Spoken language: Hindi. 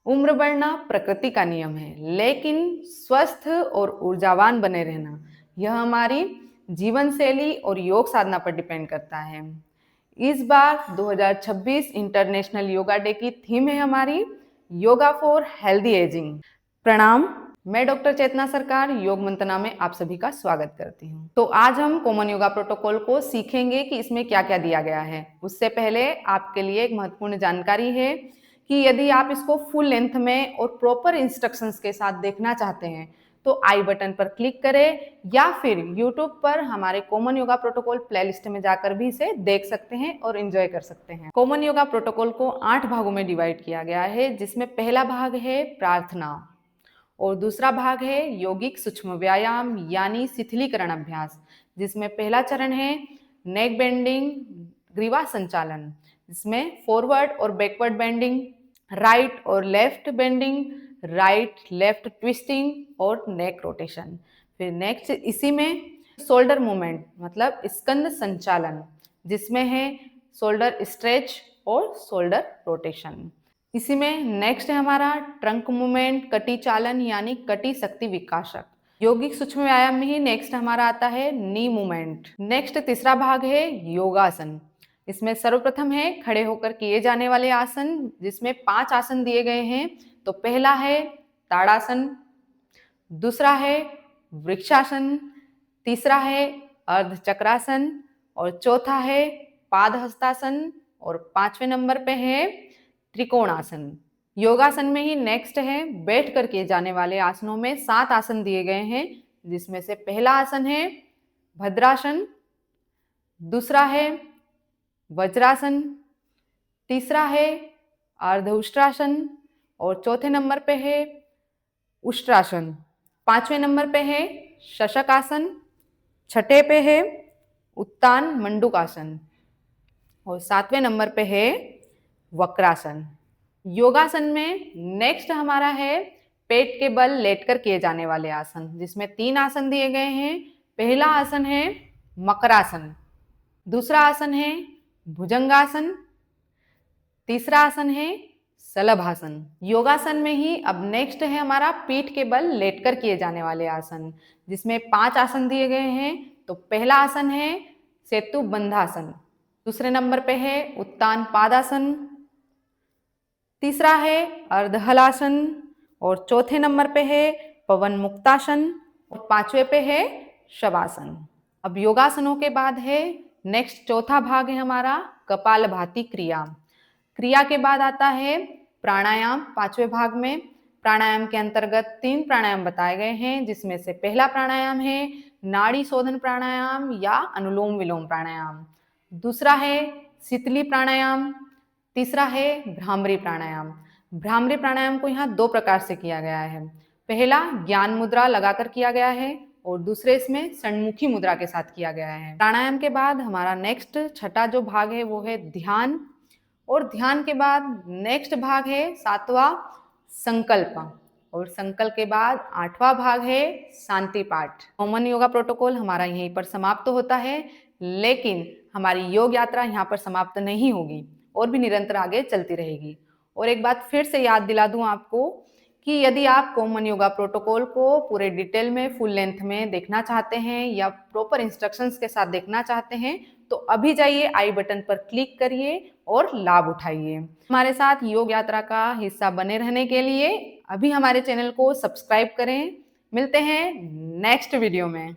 उम्र बढ़ना प्रकृति का नियम है, लेकिन स्वस्थ और ऊर्जावान बने रहना यह हमारी जीवन शैली और योग साधना पर डिपेंड करता है। इस बार 2026 इंटरनेशनल योगा डे की थीम है हमारी योगा फॉर हेल्दी एजिंग। प्रणाम, मैं डॉक्टर चेतना सरकार योग मंतना में आप सभी का स्वागत करती हूँ। तो आज हम कॉमन योगा प्रोटोकॉल को सीखेंगे कि इसमें क्या क्या दिया गया है। उससे पहले आपके लिए एक महत्वपूर्ण जानकारी है कि यदि आप इसको फुल लेंथ में और प्रॉपर इंस्ट्रक्शंस के साथ देखना चाहते हैं तो आई बटन पर क्लिक करें या फिर YouTube पर हमारे कॉमन योगा प्रोटोकॉल प्लेलिस्ट में जाकर भी इसे देख सकते हैं और एंजॉय कर सकते हैं। कॉमन योगा प्रोटोकॉल को 8 भागों में डिवाइड किया गया है, जिसमें पहला भाग है प्रार्थना और दूसरा भाग है यौगिक सूक्ष्म व्यायाम यानी शिथिलीकरण अभ्यास, जिसमें पहला चरण है नेक बेंडिंग ग्रीवा संचालन, जिसमें फॉरवर्ड और बैकवर्ड बेंडिंग, राइट और left bending, right left twisting और नेक रोटेशन। फिर नेक्स्ट इसी में शोल्डर मूवमेंट मतलब स्कंद संचालन, जिसमें है शोल्डर स्ट्रेच और शोल्डर रोटेशन। इसी में नेक्स्ट है हमारा ट्रंक मूवमेंट कटी चालन यानी कटी शक्ति विकासक। यौगिक सूक्ष्म व्यायाम में ही नेक्स्ट हमारा आता है नी मूवमेंट। नेक्स्ट तीसरा भाग है योगासन। इसमें सर्वप्रथम है खड़े होकर किए जाने वाले आसन, जिसमें 5 आसन दिए गए हैं। तो पहला है ताड़ासन, दूसरा है वृक्षासन, तीसरा है अर्धचक्रासन और चौथा है पादहस्तासन और 5वें नंबर पे है त्रिकोणासन। योगासन में ही नेक्स्ट है बैठ कर किए जाने वाले आसनों में 7 आसन दिए गए हैं, जिसमें से पहला आसन है भद्रासन, दूसरा है वज्रासन, तीसरा है अर्धउष्ट्रासन और चौथे नंबर पे है उष्ट्रासन। 5वें नंबर पे है शशकासन, छठे पे है उत्तान मंडूकासन और 7वें नंबर पे है वक्रासन। योगासन में नेक्स्ट हमारा है पेट के बल लेटकर किए जाने वाले आसन, जिसमें 3 आसन दिए गए हैं। पहला आसन है मकरासन, दूसरा आसन है भुजंगासन, तीसरा आसन है शलभासन। योगासन में ही अब नेक्स्ट है हमारा पीठ के बल लेटकर किए जाने वाले आसन, जिसमें 5 आसन दिए गए हैं। तो पहला आसन है सेतु बंधासन, दूसरे नंबर पे है उत्तान पादासन, तीसरा है अर्धहलासन और चौथे नंबर पे है पवन मुक्तासन और 5वें पे है शवासन। अब योगासनों के बाद है नेक्स्ट चौथा भाग है हमारा कपालभाति क्रिया। क्रिया के बाद आता है प्राणायाम। 5वें भाग में प्राणायाम के अंतर्गत 3 प्राणायाम बताए गए हैं, जिसमें से पहला प्राणायाम है नाड़ी शोधन प्राणायाम या अनुलोम विलोम प्राणायाम, दूसरा है शीतली प्राणायाम, तीसरा है भ्रामरी प्राणायाम। भ्रामरी प्राणायाम को यहाँ 2 प्रकार से किया गया है। पहला ज्ञान मुद्रा लगाकर किया गया है और दूसरे इसमें षण्मुखी मुद्रा के साथ किया गया है। प्राणायाम के बाद हमारा नेक्स्ट छठा जो भाग है वो है ध्यान, और ध्यान के बाद नेक्स्ट भाग है 7वां संकल्प, और संकल्प के बाद 8वां भाग है शांति पाठ। कॉमन योगा प्रोटोकॉल हमारा यहीं पर समाप्त होता है, लेकिन हमारी योग यात्रा यहाँ पर समाप्त नहीं होगी और भी निरंतर आगे चलती रहेगी। और एक बात फिर से याद दिला दूं आपको कि यदि आप कॉमन योगा प्रोटोकॉल को पूरे डिटेल में फुल लेंथ में देखना चाहते हैं या प्रॉपर इंस्ट्रक्शंस के साथ देखना चाहते हैं तो अभी जाइए आई बटन पर क्लिक करिए और लाभ उठाइए। हमारे साथ योग यात्रा का हिस्सा बने रहने के लिए अभी हमारे चैनल को सब्सक्राइब करें। मिलते हैं नेक्स्ट वीडियो में।